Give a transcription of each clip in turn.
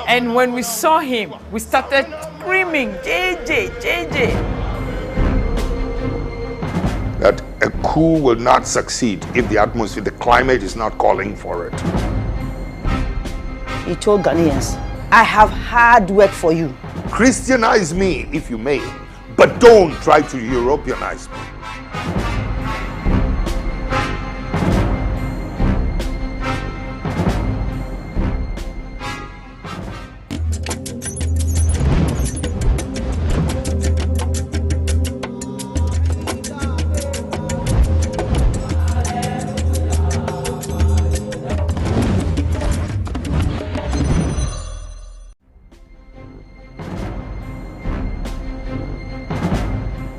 And when we saw him, we started screaming, JJ, JJ. That a coup will not succeed if the atmosphere, the climate is not calling for it. He told Ghanaians, I have hard work for you. Christianize me if you may, but don't try to Europeanize me.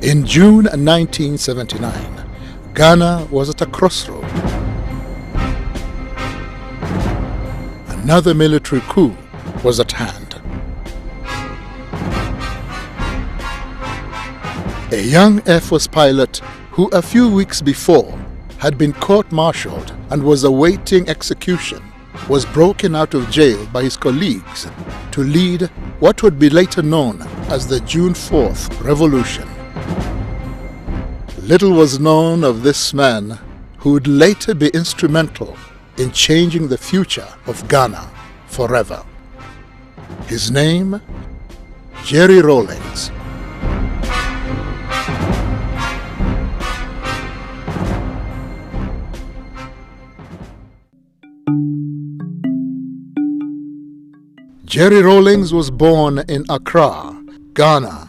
In June 1979, Ghana was at a crossroad. Another military coup was at hand. A young Air Force pilot who a few weeks before had been court-martialed and was awaiting execution was broken out of jail by his colleagues to lead what would be later known as the June 4th Revolution. Little was known of this man who would later be instrumental in changing the future of Ghana forever. His name, Jerry Rawlings. Jerry Rawlings was born in Accra, Ghana,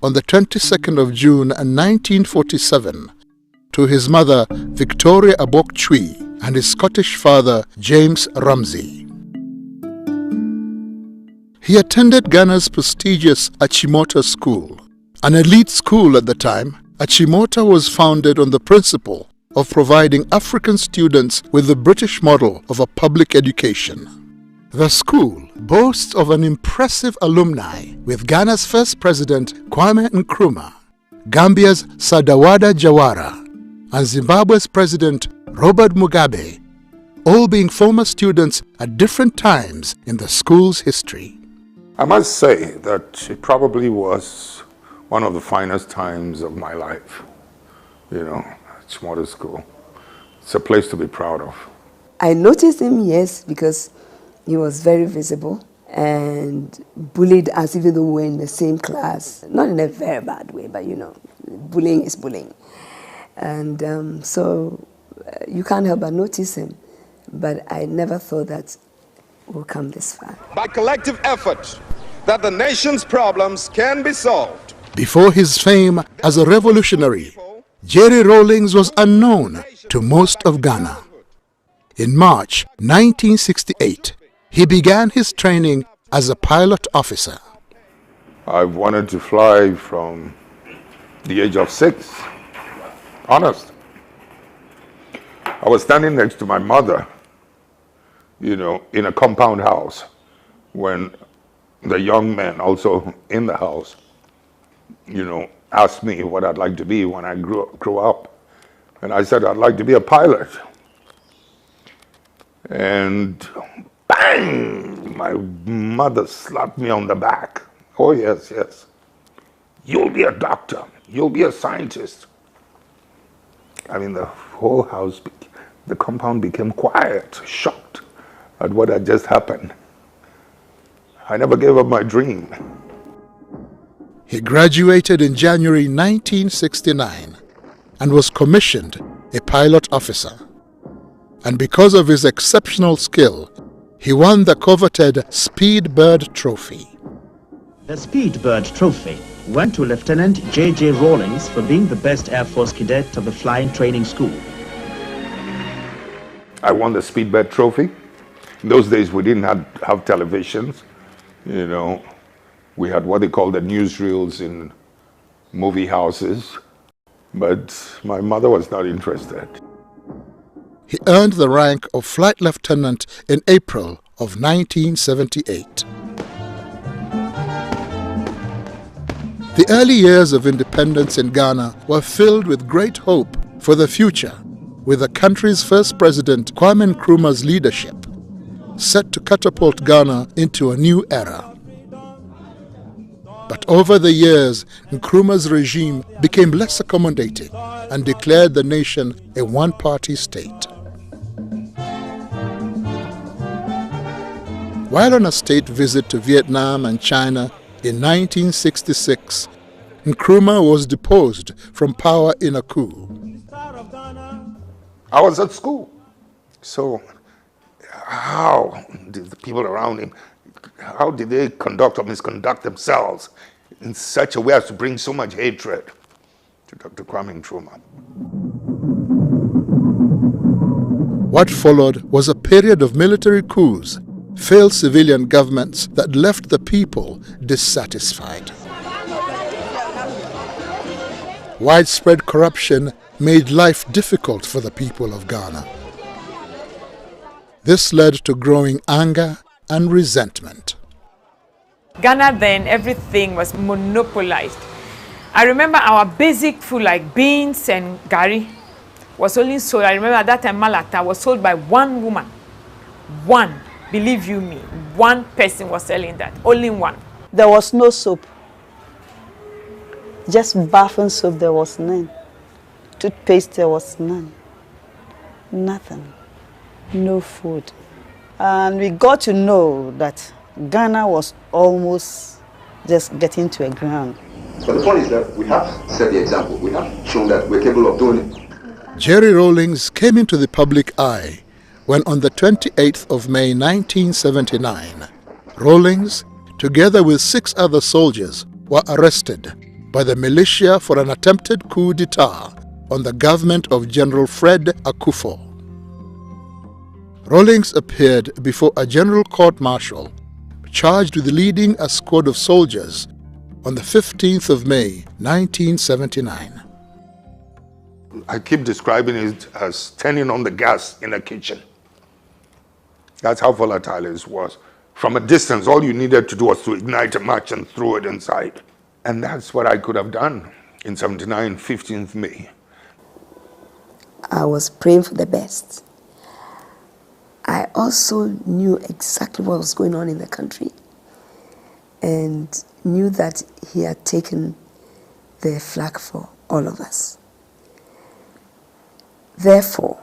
on the 22nd of June 1947 to his mother Victoria Abok-Chui and his Scottish father James Ramsey. He attended Ghana's prestigious Achimota School. An elite school at the time, Achimota was founded on the principle of providing African students with the British model of a public education. The school boasts of an impressive alumni, with Ghana's first president Kwame Nkrumah, Gambia's Sadawada Jawara, and Zimbabwe's president Robert Mugabe, all being former students at different times in the school's history. I must say that it probably was one of the finest times of my life. You know, it's modern school. It's a place to be proud of. I noticed him, yes, because he was very visible and bullied us even though we were in the same class. Not in a very bad way, but you know, bullying is bullying. And so you can't help but notice him. But I never thought that we'll come this far. By collective effort, that the nation's problems can be solved. Before his fame as a revolutionary, Jerry Rawlings was unknown to most of Ghana. In March 1968, he began his training as a pilot officer. I've wanted to fly from the age of 6. Honest. I was standing next to my mother, you know, in a compound house when the young man also in the house, you know, asked me what I'd like to be when I grew up. And I said, I'd like to be a pilot. And bang, my mother slapped me on the back. Oh, yes, yes. You'll be a doctor. You'll be a scientist. I mean, the whole house, the compound became quiet, shocked at what had just happened. I never gave up my dream. He graduated in January 1969 and was commissioned a pilot officer. And because of his exceptional skill, he won the coveted Speed Bird Trophy. The Speed Bird Trophy went to Lieutenant J.J. Rawlings for being the best Air Force cadet of the flying training school. I won the Speed Bird Trophy. In those days, we didn't have televisions. You know, we had what they call the newsreels in movie houses. But my mother was not interested. He earned the rank of flight lieutenant in April of 1978. The early years of independence in Ghana were filled with great hope for the future, with the country's first president Kwame Nkrumah's leadership. set to catapult Ghana into a new era. But over the years, Nkrumah's regime became less accommodating and declared the nation a one-party state. While on a state visit to Vietnam and China in 1966, Nkrumah was deposed from power in a coup. I was at school. So how did the people around him, how did they conduct or misconduct themselves in such a way as to bring so much hatred to Dr. Kwame Nkrumah? What followed was a period of military coups, failed civilian governments that left the people dissatisfied. Widespread corruption made life difficult for the people of Ghana. This led to growing anger and resentment. Ghana then, everything was monopolized. I remember our basic food like beans and gari was only sold. I remember at that time Malata was sold by one woman. One, believe you me, one person was selling that, only one. There was no soap. Just bathing soap, there was none. Toothpaste, there was none. Nothing. No food. And we got to know that Ghana was almost just getting to a ground. But the point is that we have set the example. We have shown that we're capable of doing it. Jerry Rawlings came into the public eye when on the 28th of May 1979, Rawlings, together with 6 other soldiers, were arrested by the militia for an attempted coup d'etat on the government of General Fred Akufo. Rawlings appeared before a general court-martial charged with leading a squad of soldiers on the 15th of May 1979. I keep describing it as turning on the gas in a kitchen. That's how volatile it was. From a distance, all you needed to do was to ignite a match and throw it inside. And that's what I could have done in 79, 15th May. I was praying for the best. I also knew exactly what was going on in the country and knew that he had taken the flag for all of us. Therefore,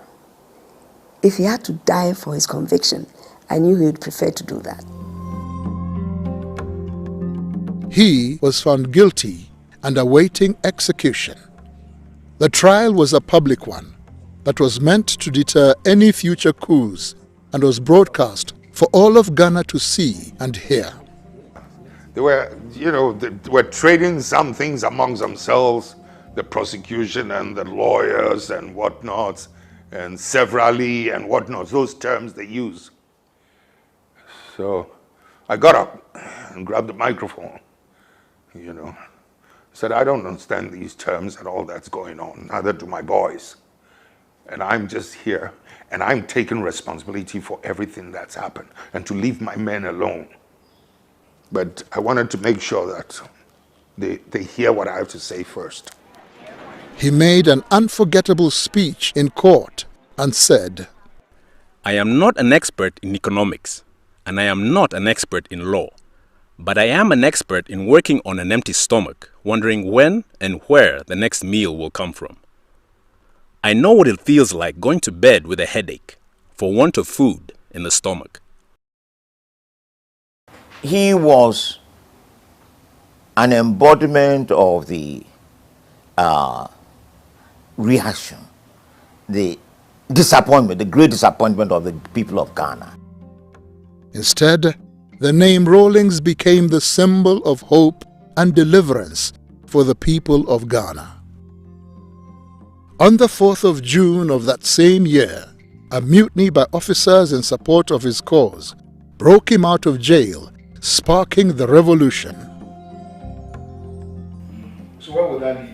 if he had to die for his conviction, I knew he would prefer to do that. He was found guilty and awaiting execution. The trial was a public one that was meant to deter any future coups and was broadcast for all of Ghana to see and hear. They were, they were trading some things amongst themselves, the prosecution and the lawyers and whatnots, and severally and whatnots, those terms they use. So I got up and grabbed the microphone, said, I don't understand these terms and all that's going on, neither do my boys. And I'm just here, and I'm taking responsibility for everything that's happened, and to leave my men alone. But I wanted to make sure that they hear what I have to say first. He made an unforgettable speech in court and said, I am not an expert in economics, and I am not an expert in law, but I am an expert in working on an empty stomach, wondering when and where the next meal will come from. I know what it feels like going to bed with a headache for want of food in the stomach. He was an embodiment of the reaction, the disappointment, the great disappointment of the people of Ghana. Instead, the name Rawlings became the symbol of hope and deliverance for the people of Ghana. On the 4th of June of that same year, a mutiny by officers in support of his cause broke him out of jail, sparking the revolution. So what would that leave?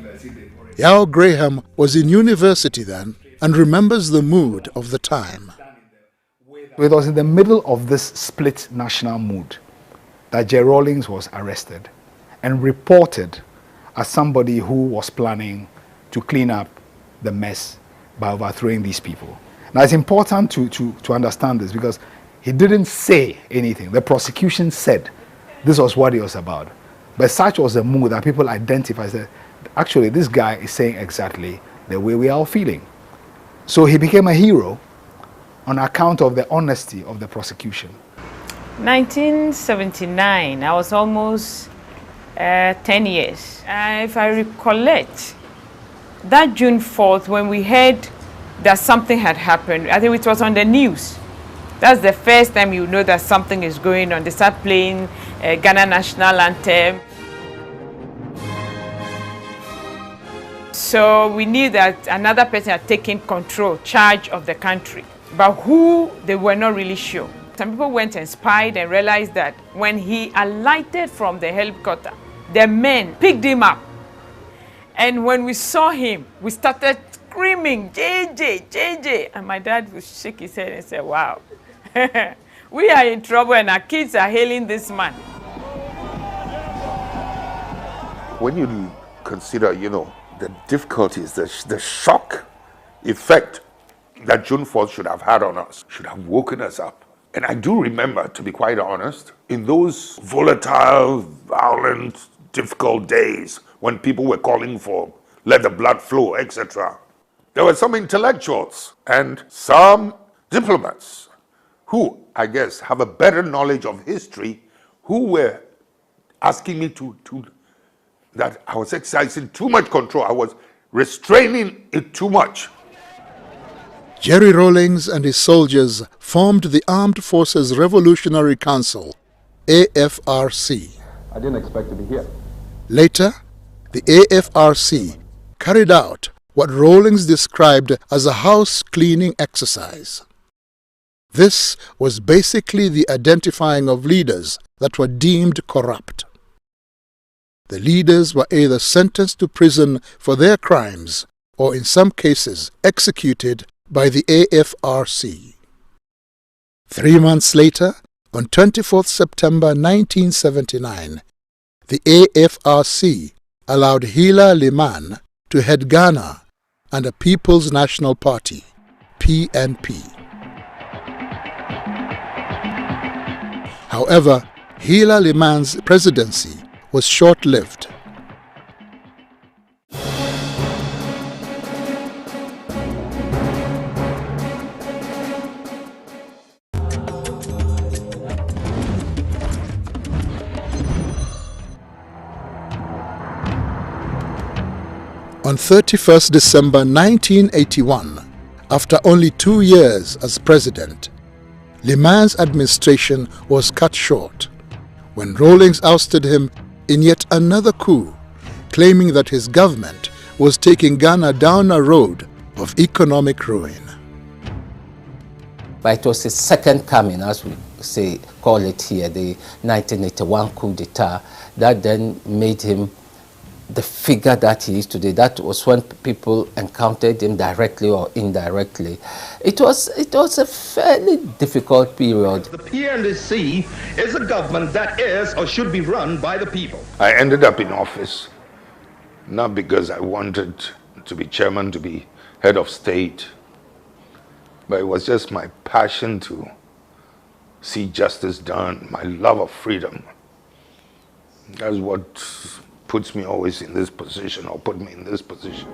Yao Graham was in university then and remembers the mood of the time. It was in the middle of this split national mood that Jerry Rawlings was arrested and reported as somebody who was planning to clean up the mess by overthrowing these people. Now it's important to understand this because He didn't say anything. The prosecution said this was what it was about. But such was the mood that people identified, that actually this guy is saying exactly the way we are all feeling. So he became a hero on account of the honesty of the prosecution. 1979, I was almost 10 years. If I recollect, that June 4th, when we heard that something had happened, I think it was on the news. That's the first time you know that something is going on. They start playing Ghana national anthem. So we knew that another person had taken charge of the country. But who, they were not really sure. Some people went and spied and realized that when he alighted from the helicopter, the men picked him up. And when we saw him, we started screaming, JJ, JJ. And my dad would shake his head and say, wow, we are in trouble and our kids are hailing this man. When you consider, the difficulties, the shock effect that June 4th should have had on us, should have woken us up. And I do remember, to be quite honest, in those volatile, violent, difficult days when people were calling for let the blood flow, etc., there were some intellectuals and some diplomats who, I guess, have a better knowledge of history, who were asking me that I was exercising too much control. I was restraining it too much. Jerry Rawlings and his soldiers formed the Armed Forces Revolutionary Council, AFRC. I didn't expect to be here. Later, the AFRC carried out what Rawlings described as a house cleaning exercise. This was basically the identifying of leaders that were deemed corrupt. The leaders were either sentenced to prison for their crimes or in some cases executed by the AFRC. 3 months later, on 24th September 1979, the AFRC allowed Hila Liman to head Ghana and the People's National Party, PNP. However, Hila Liman's presidency was short-lived. On 31st December 1981, after only 2 years as president, Liman's administration was cut short when Rawlings ousted him in yet another coup, claiming that his government was taking Ghana down a road of economic ruin. But it was his second coming, as we call it here, the 1981 coup d'etat, that then made him the figure that he is today. That was when people encountered him directly or indirectly. It was a fairly difficult period. The PNDC is a government that is or should be run by the people. I ended up in office not because I wanted to be chairman, to be head of state, but it was just my passion to see justice done, my love of freedom. That's what puts me always in this position, or put me in this position.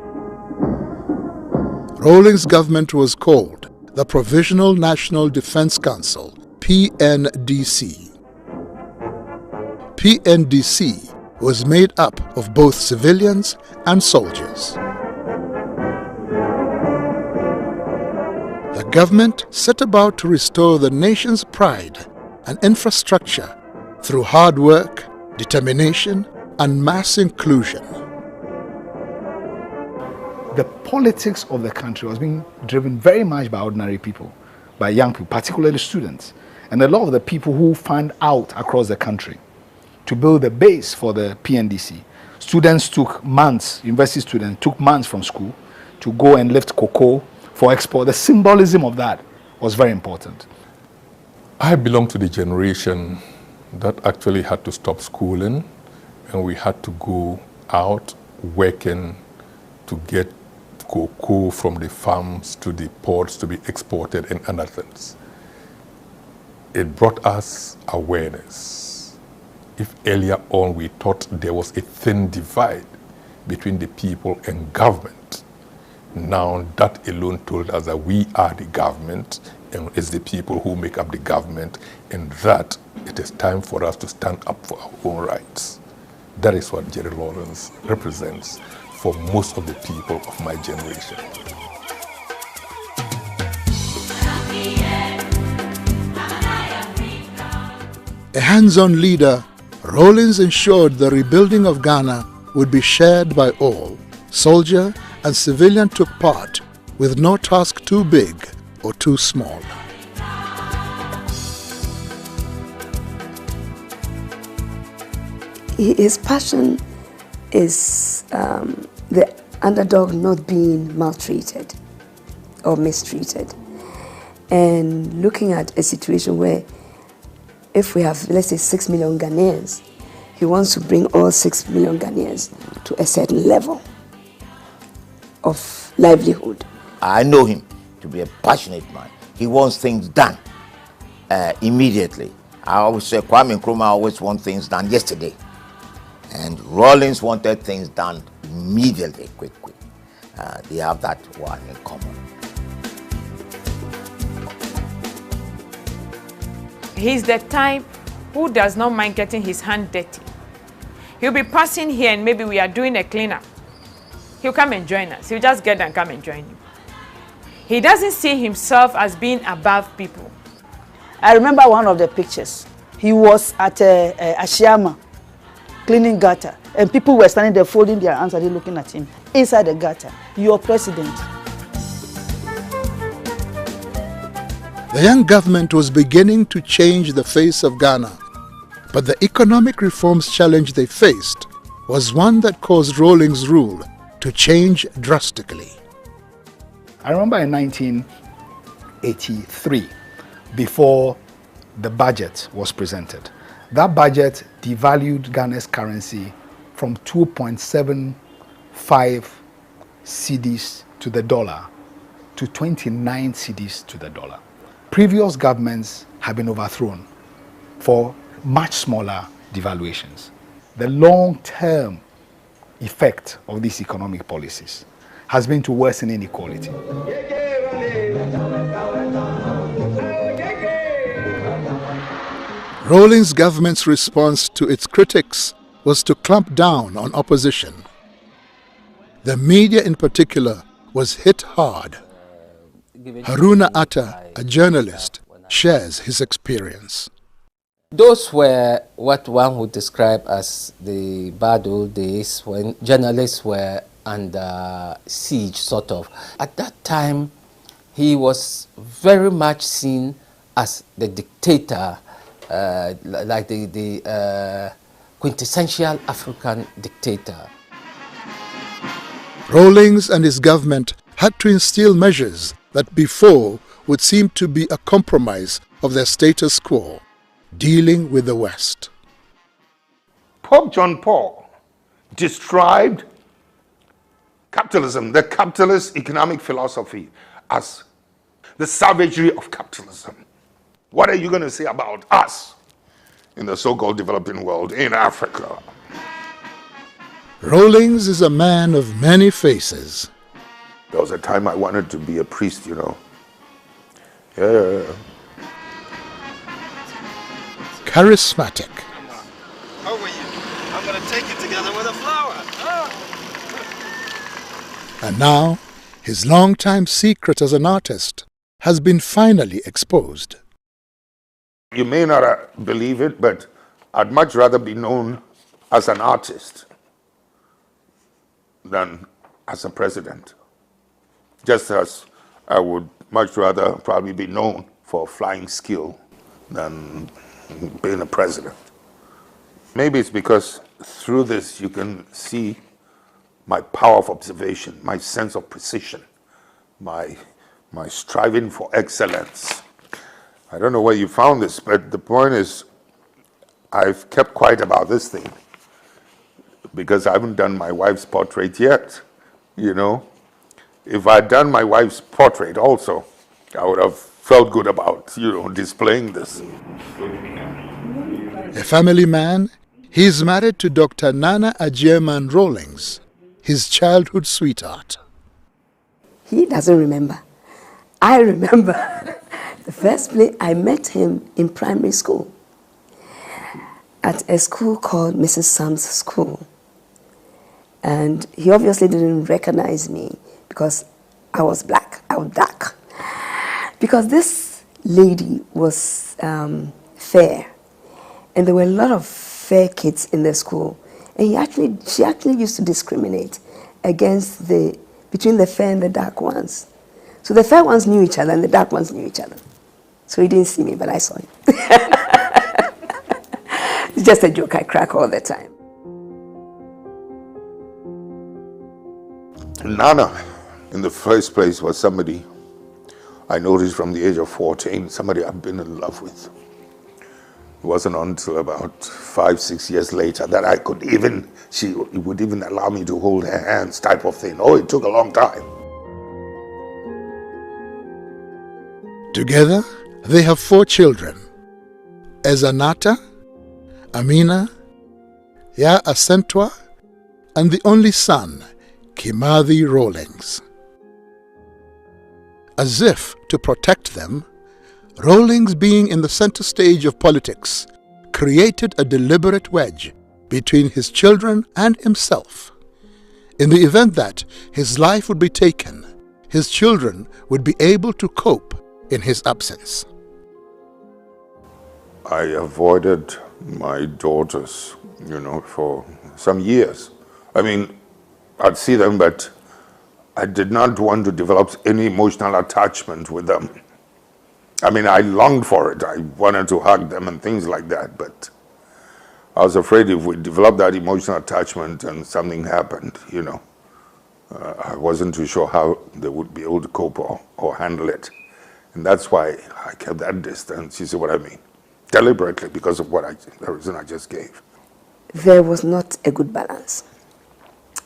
Rawlings' government was called the Provisional National Defense Council, PNDC. PNDC was made up of both civilians and soldiers. The government set about to restore the nation's pride and infrastructure through hard work, determination, and mass inclusion. The politics of the country was being driven very much by ordinary people, by young people, particularly students. And a lot of the people who fanned out across the country to build the base for the PNDC. Students took months, university students took months from school to go and lift cocoa for export. The symbolism of that was very important. I belong to the generation that actually had to stop schooling, and we had to go out working to get cocoa from the farms to the ports to be exported and other things. It brought us awareness. If earlier on we thought there was a thin divide between the people and government, now that alone told us that we are the government and it's the people who make up the government, and that it is time for us to stand up for our own rights. That is what Jerry Rawlings represents for most of the people of my generation. A hands-on leader, Rawlings ensured the rebuilding of Ghana would be shared by all. Soldier and civilian took part, with no task too big or too small. His passion is the underdog not being maltreated or mistreated. And looking at a situation where if we have, let's say, 6 million Ghanaians, he wants to bring all 6 million Ghanaians to a certain level of livelihood. I know him to be a passionate man. He wants things done immediately. I always say Kwame Nkrumah always wants things done yesterday. And Rawlings wanted things done immediately, quick. They have that one in common. He's the type who does not mind getting his hand dirty. He'll be passing here and maybe we are doing a cleanup. He'll come and join us. He'll just get and come and join you. He doesn't see himself as being above people. I remember one of the pictures. He was at Ashiama, cleaning gutter, and people were standing there folding their hands and looking at him inside the gutter. Your president. The young government was beginning to change the face of Ghana, but the economic reforms challenge they faced was one that caused Rawlings' rule to change drastically. I remember in 1983, before the budget was presented, that budget devalued Ghana's currency from 2.75 cedis to the dollar to 29 cedis to the dollar. Previous governments have been overthrown for much smaller devaluations. The long-term effect of these economic policies has been to worsen inequality. Rawlings' government's response to its critics was to clamp down on opposition. The media in particular was hit hard. Haruna Atta, a journalist, shares his experience. Those were what one would describe as the bad old days when journalists were under siege, sort of. At that time, he was very much seen as the dictator, like the quintessential African dictator. Rawlings and his government had to instill measures that before would seem to be a compromise of their status quo, dealing with the West. Pope John Paul described capitalism, the capitalist economic philosophy, as the savagery of capitalism. What are you going to say about us in the so-called developing world, in Africa? Rawlings is a man of many faces. There was a time I wanted to be a priest, you know. Yeah. Charismatic. How are you? I'm going to take you together with a flower. And now, his long-time secret as an artist has been finally exposed. You may not believe it, but I'd much rather be known as an artist than as a president. Just as I would much rather probably be known for flying skill than being a president. Maybe it's because through this you can see my power of observation, my sense of precision, my striving for excellence. I don't know where you found this, but the point is I've kept quiet about this thing because I haven't done my wife's portrait yet, you know. If I'd done my wife's portrait also, I would have felt good about, displaying this. A family man, he is married to Dr. Nana Ajeman Rawlings, his childhood sweetheart. He doesn't remember. I remember the first place I met him in primary school at a school called Mrs. Sam's School. And he obviously didn't recognize me because I was black, I was dark. Because this lady was fair, and there were a lot of fair kids in the school. And she actually used to discriminate between the fair and the dark ones. So the fair ones knew each other and the dark ones knew each other. So he didn't see me, but I saw him. It's just a joke I crack all the time. Nana, in the first place, was somebody I noticed from the age of 14, somebody I've been in love with. It wasn't until about 5-6 years later that she would even allow me to hold her hands, type of thing. Oh, it took a long time. Together, they have 4 children: Ezanata, Amina, Ya Asentwa, and the only son, Kimathi Rawlings. As if to protect them, Rawlings, being in the center stage of politics, created a deliberate wedge between his children and himself. In the event that his life would be taken, his children would be able to cope in his absence. I avoided my daughters, for some years. I mean, I'd see them, but I did not want to develop any emotional attachment with them. I mean, I longed for it. I wanted to hug them and things like that, but I was afraid if we developed that emotional attachment and something happened, I wasn't too sure how they would be able to cope or handle it. And that's why I kept that distance, you see what I mean? Deliberately, because of the reason I just gave. There was not a good balance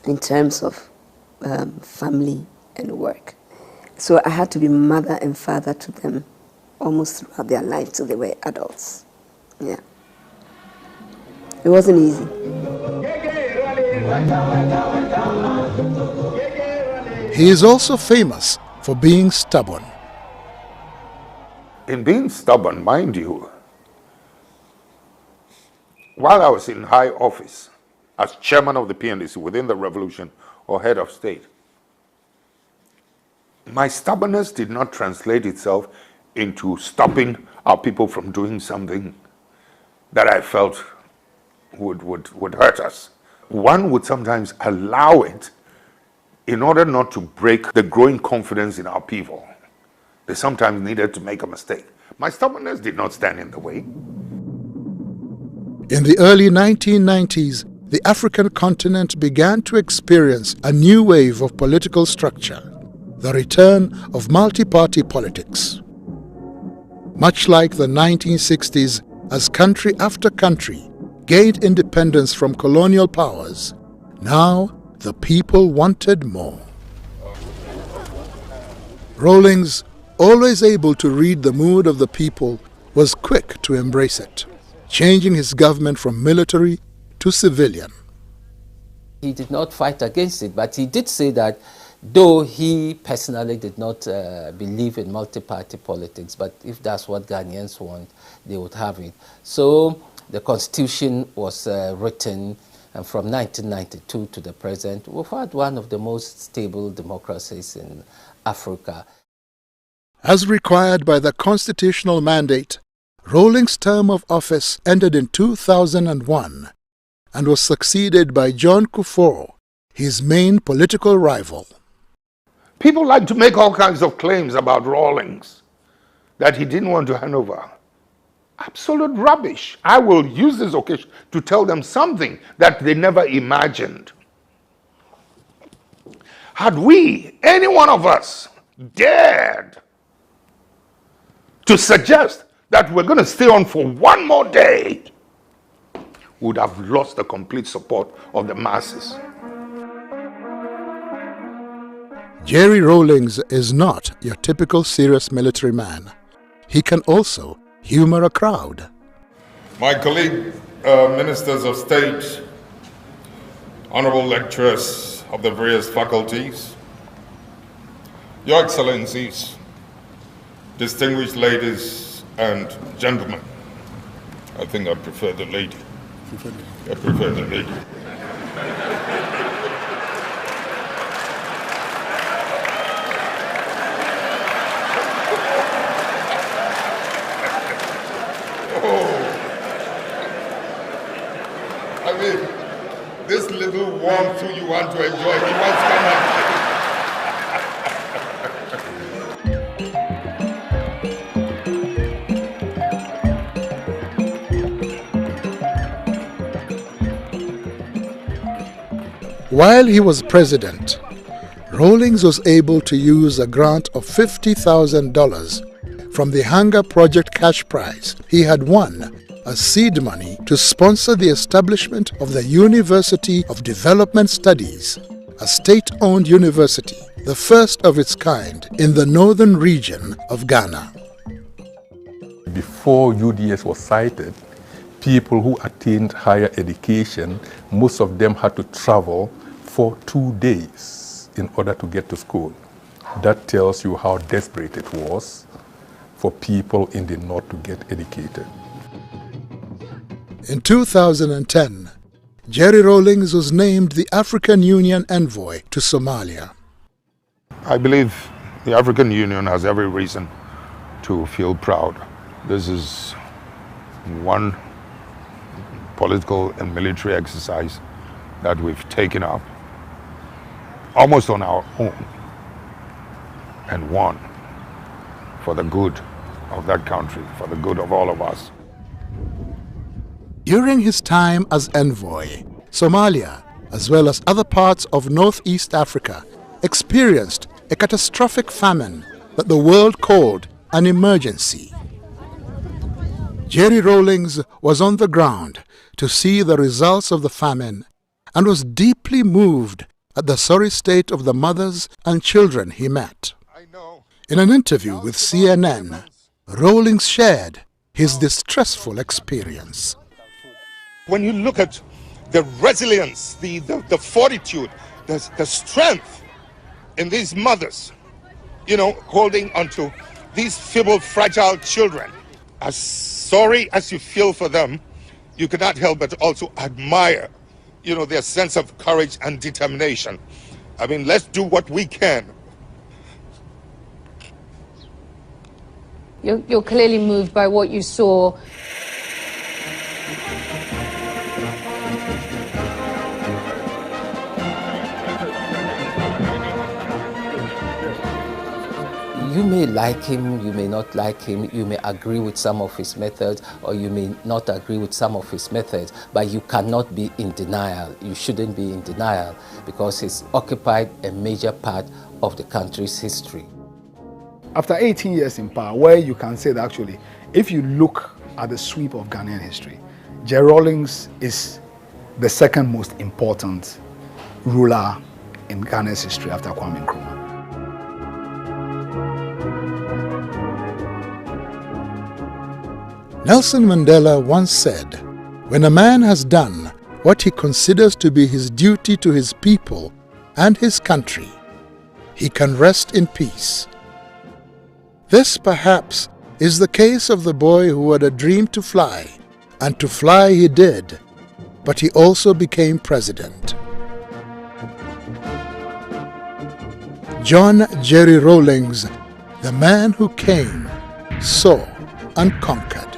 in terms of family and work. So I had to be mother and father to them almost throughout their life till they were adults. Yeah. It wasn't easy. He is also famous for being stubborn. In being stubborn, mind you, while I was in high office as chairman of the PNDC within the revolution or head of state, my stubbornness did not translate itself into stopping our people from doing something that I felt would hurt us. One would sometimes allow it in order not to break the growing confidence in our people. They sometimes needed to make a mistake. My stubbornness did not stand in the way. In the early 1990s, the African continent began to experience a new wave of political structure, the return of multi-party politics. Much like the 1960s, as country after country gained independence from colonial powers, now the people wanted more. Rawlings, always able to read the mood of the people, was quick to embrace it, changing his government from military to civilian. He did not fight against it, but he did say that though he personally did not believe in multi-party politics, but if that's what Ghanaians want, they would have it. So the constitution was written, and from 1992 to the present, we've had one of the most stable democracies in Africa. As required by the constitutional mandate, Rawlings' term of office ended in 2001 and was succeeded by John Kufuor, his main political rival. People like to make all kinds of claims about Rawlings, that he didn't want to hand over. Absolute rubbish. I will use this occasion to tell them something that they never imagined. Had we, any one of us, dared to suggest that we're going to stay on for one more day, we would have lost the complete support of the masses. Jerry Rawlings is not your typical serious military man. he can also humor a crowd. My colleague, ministers of state, honorable lecturers of the various faculties, your excellencies, distinguished ladies and gentlemen. I think I prefer the lady. I prefer the lady. I mean, this little warmth you want to enjoy, he wants to come up. While he was president, Rawlings was able to use a grant of $50,000 from the Hunger Project cash prize he had won as seed money to sponsor the establishment of the University of Development Studies, a state-owned university, the first of its kind in the northern region of Ghana. Before UDS was cited, people who attained higher education, most of them had to travel for 2 days in order to get to school. That tells you how desperate it was for people in the north to get educated. In 2010, Jerry Rawlings was named the African Union envoy to Somalia. I believe the African Union has every reason to feel proud. This is one political and military exercise that we've taken up almost on our own and won for the good of that country, for the good of all of us. During his time as envoy, Somalia, as well as other parts of Northeast Africa, experienced a catastrophic famine that the world called an emergency. Jerry Rawlings was on the ground to see the results of the famine and was deeply moved at the sorry state of the mothers and children he met. In an interview with CNN, Rawlings shared his distressful experience. When you look at the resilience, the fortitude, the strength in these mothers, you know, holding onto these feeble, fragile children, as sorry as you feel for them, you cannot help but also admire, you know, their sense of courage and determination. I mean, let's do what we can. You're clearly moved by what you saw. You may like him, you may not like him, you may agree with some of his methods, or you may not agree with some of his methods, but you cannot be in denial. You shouldn't be in denial because he's occupied a major part of the country's history. After 18 years in power, where you can say that actually, if you look at the sweep of Ghanaian history, Jerry Rawlings is the second most important ruler in Ghana's history after Kwame Nkrumah. Nelson Mandela once said, "When a man has done what he considers to be his duty to his people and his country, he can rest in peace." This, perhaps, is the case of the boy who had a dream to fly, and to fly he did, but he also became president. John Jerry Rawlings, the man who came, saw, and conquered.